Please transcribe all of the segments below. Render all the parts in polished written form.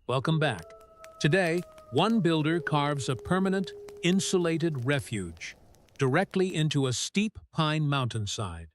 Welcome back. Today, one builder carves a permanent, insulated refuge directly into a steep pine mountainside.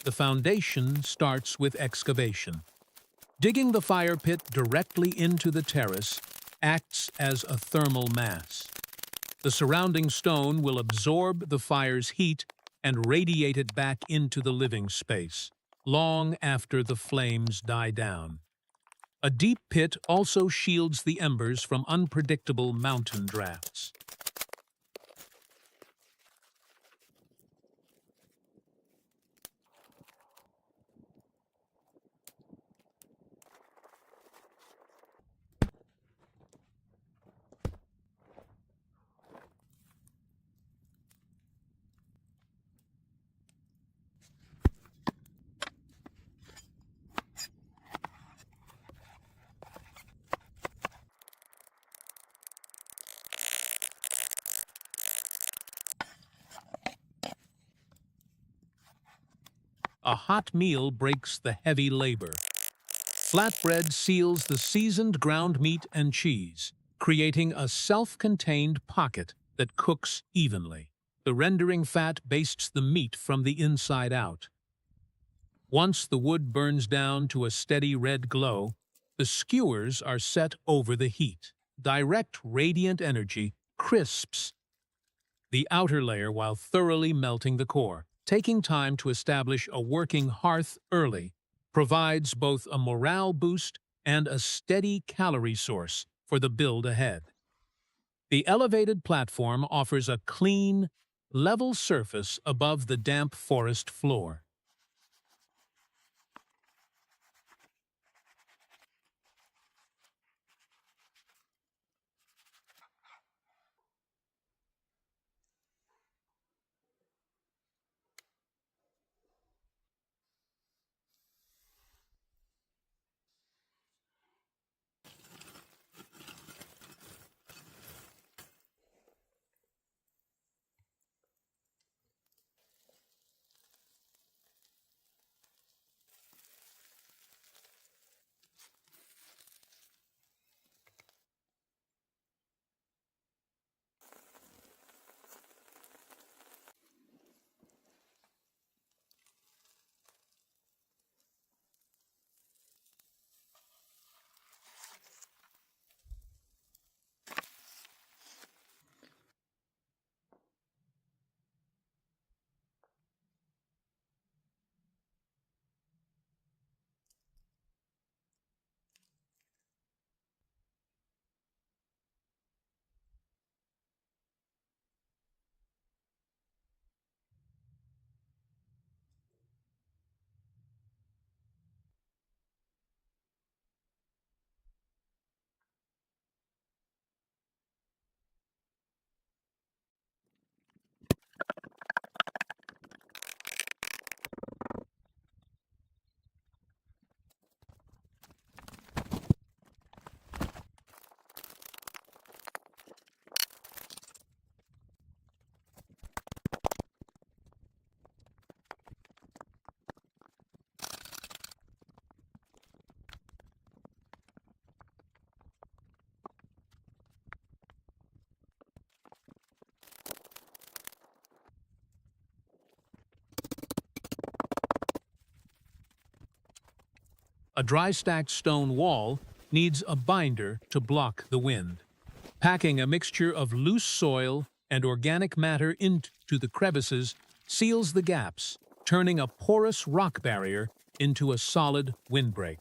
The foundation starts with excavation. Digging the fire pit directly into the terrace acts as a thermal mass. The surrounding stone will absorb the fire's heat and radiate it back into the living space, long after the flames die down. A deep pit also shields the embers from unpredictable mountain drafts. A hot meal breaks the heavy labor. Flatbread seals the seasoned ground meat and cheese, creating a self-contained pocket that cooks evenly. The rendering fat bastes the meat from the inside out. Once the wood burns down to a steady red glow, the skewers are set over the heat. Direct radiant energy crisps the outer layer while thoroughly melting the core. Taking time to establish a working hearth early provides both a morale boost and a steady calorie source for the build ahead. The elevated platform offers a clean, level surface above the damp forest floor. A dry-stacked stone wall needs a binder to block the wind. Packing a mixture of loose soil and organic matter into the crevices seals the gaps, turning a porous rock barrier into a solid windbreak.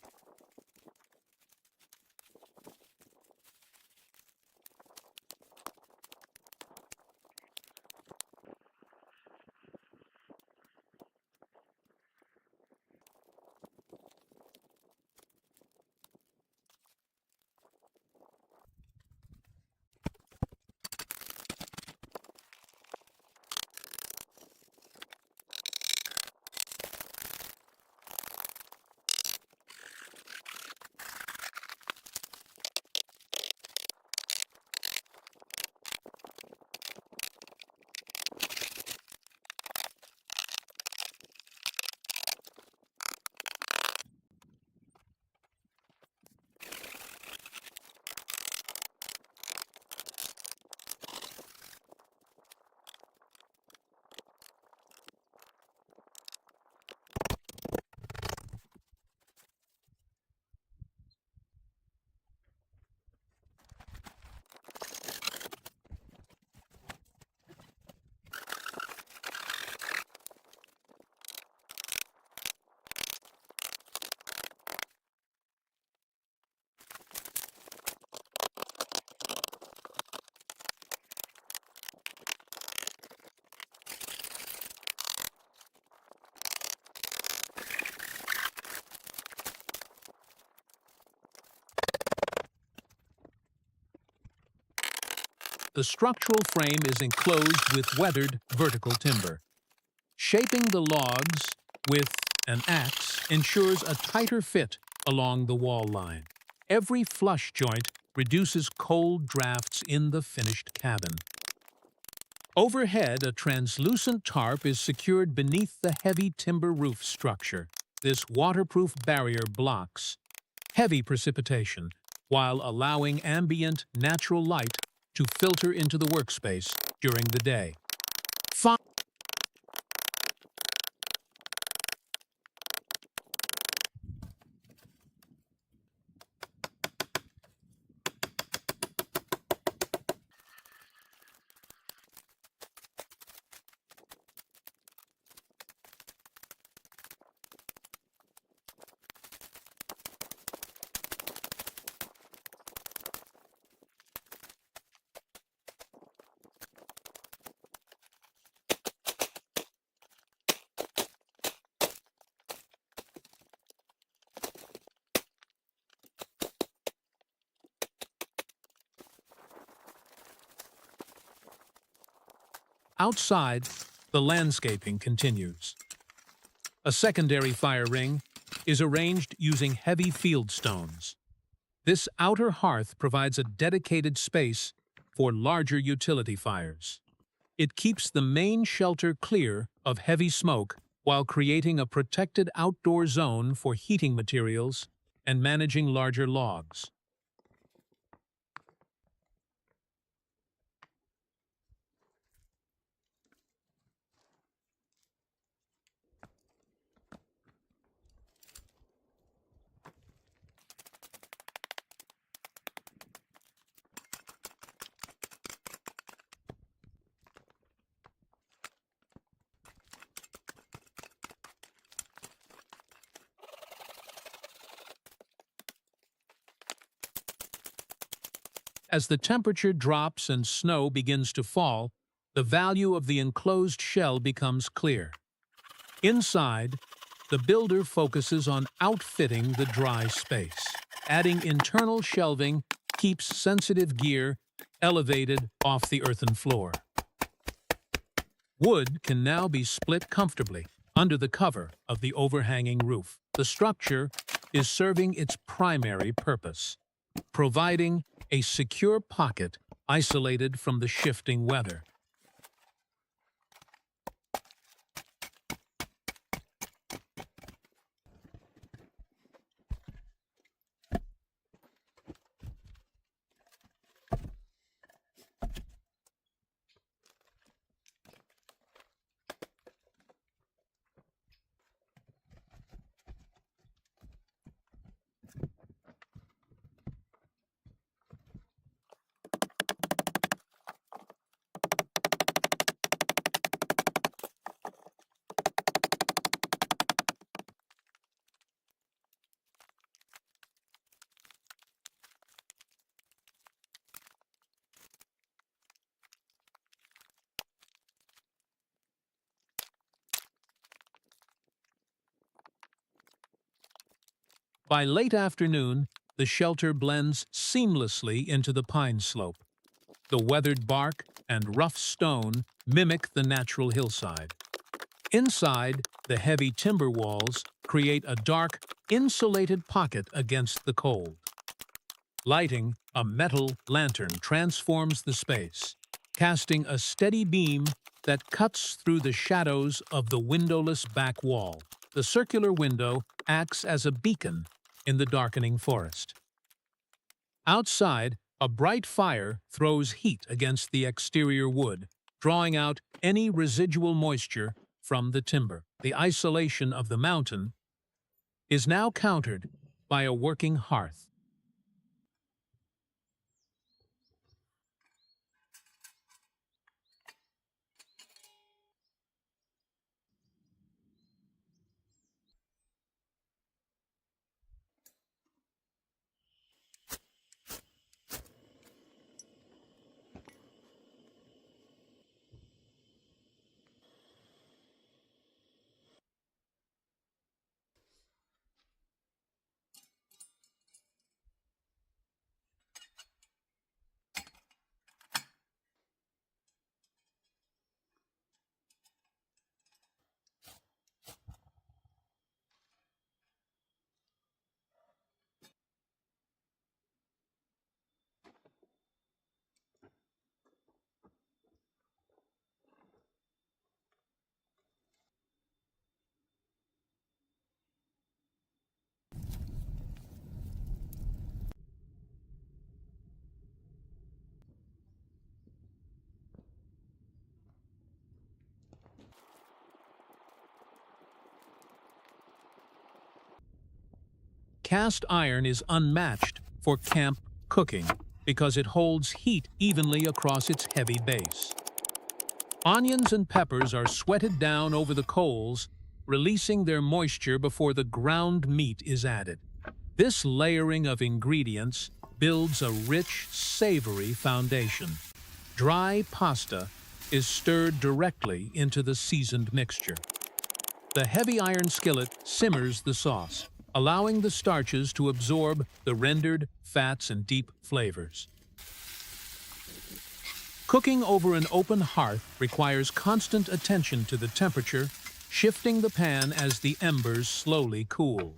The structural frame is enclosed with weathered vertical timber. Shaping the logs with an axe ensures a tighter fit along the wall line. Every flush joint reduces cold drafts in the finished cabin. Overhead, a translucent tarp is secured beneath the heavy timber roof structure. This waterproof barrier blocks heavy precipitation while allowing ambient natural light to filter into the workspace during the day. Outside, the landscaping continues. A secondary fire ring is arranged using heavy field stones. This outer hearth provides a dedicated space for larger utility fires. It keeps the main shelter clear of heavy smoke while creating a protected outdoor zone for heating materials and managing larger logs. As the temperature drops and snow begins to fall, the value of the enclosed shell becomes clear. Inside, the builder focuses on outfitting the dry space. Adding internal shelving keeps sensitive gear elevated off the earthen floor. Wood can now be split comfortably under the cover of the overhanging roof. The structure is serving its primary purpose, providing a secure pocket isolated from the shifting weather. By late afternoon, the shelter blends seamlessly into the pine slope. The weathered bark and rough stone mimic the natural hillside. Inside, the heavy timber walls create a dark, insulated pocket against the cold. Lighting a metal lantern transforms the space, casting a steady beam that cuts through the shadows of the windowless back wall. The circular window acts as a beacon in the darkening forest. Outside, a bright fire throws heat against the exterior wood, drawing out any residual moisture from the timber. The isolation of the mountain is now countered by a working hearth. Cast iron is unmatched for camp cooking because it holds heat evenly across its heavy base. Onions and peppers are sweated down over the coals, releasing their moisture before the ground meat is added. This layering of ingredients builds a rich, savory foundation. Dry pasta is stirred directly into the seasoned mixture. The heavy iron skillet simmers the sauce, allowing the starches to absorb the rendered fats and deep flavors. Cooking over an open hearth requires constant attention to the temperature, shifting the pan as the embers slowly cool.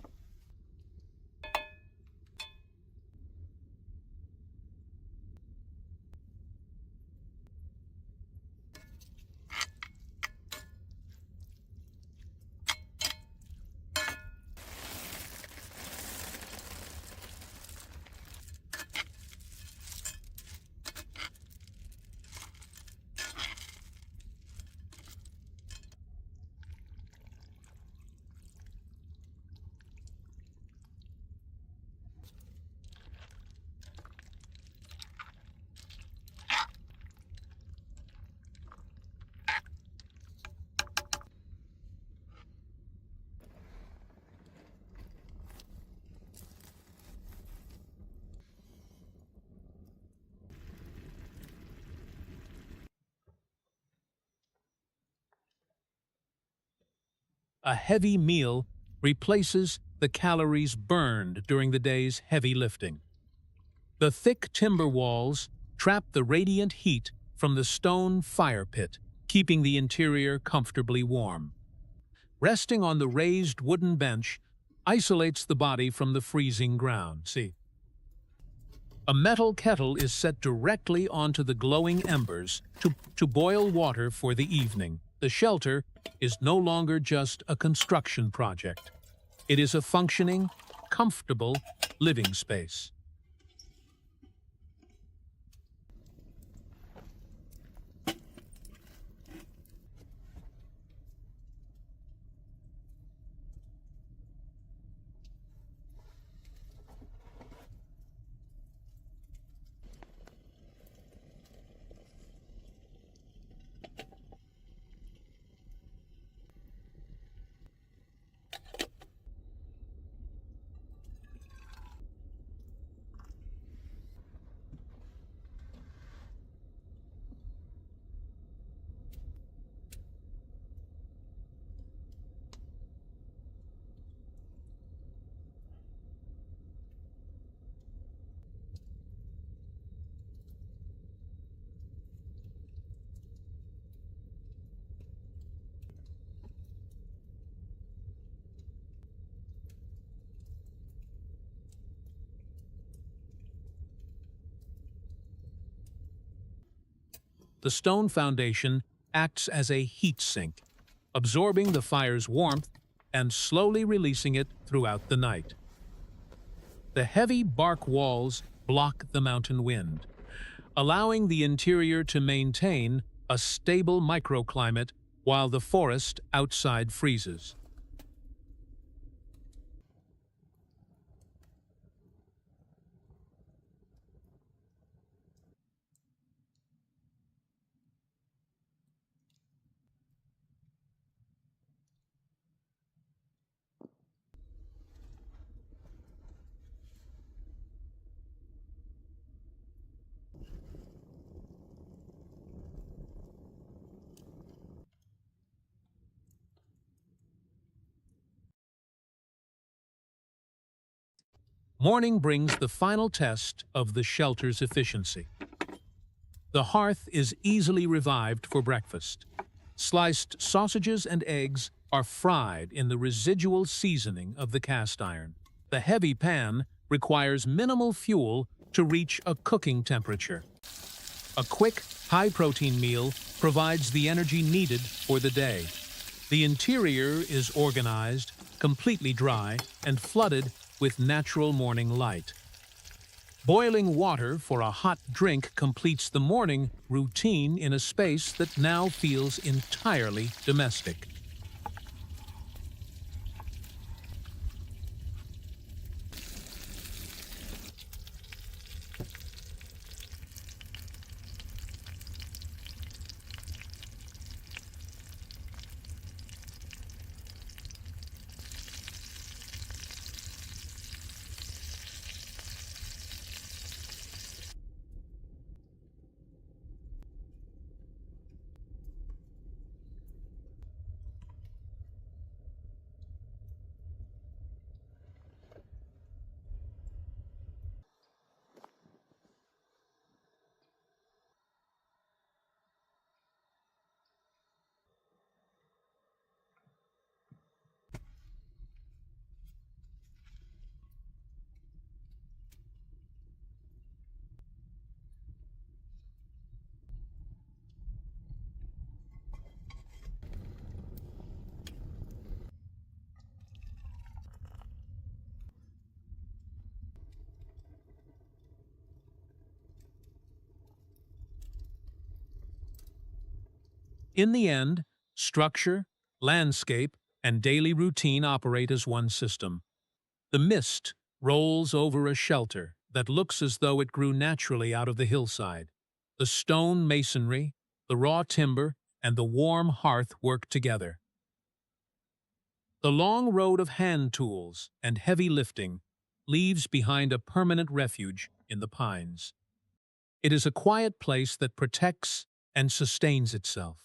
A heavy meal replaces the calories burned during the day's heavy lifting. The thick timber walls trap the radiant heat from the stone fire pit, keeping the interior comfortably warm. Resting on the raised wooden bench isolates the body from the freezing ground. See? A metal kettle is set directly onto the glowing embers to boil water for the evening. The shelter is no longer just a construction project. It is a functioning, comfortable living space. The stone foundation acts as a heat sink, absorbing the fire's warmth and slowly releasing it throughout the night. The heavy bark walls block the mountain wind, allowing the interior to maintain a stable microclimate while the forest outside freezes. Morning brings the final test of the shelter's efficiency. The hearth is easily revived for breakfast. Sliced sausages and eggs are fried in the residual seasoning of the cast iron. The heavy pan requires minimal fuel to reach a cooking temperature. A quick, high-protein meal provides the energy needed for the day. The interior is organized, completely dry, and flooded with natural morning light. Boiling water for a hot drink completes the morning routine in a space that now feels entirely domestic. In the end, structure, landscape, and daily routine operate as one system. The mist rolls over a shelter that looks as though it grew naturally out of the hillside. The stone masonry, the raw timber, and the warm hearth work together. The long road of hand tools and heavy lifting leaves behind a permanent refuge in the pines. It is a quiet place that protects and sustains itself.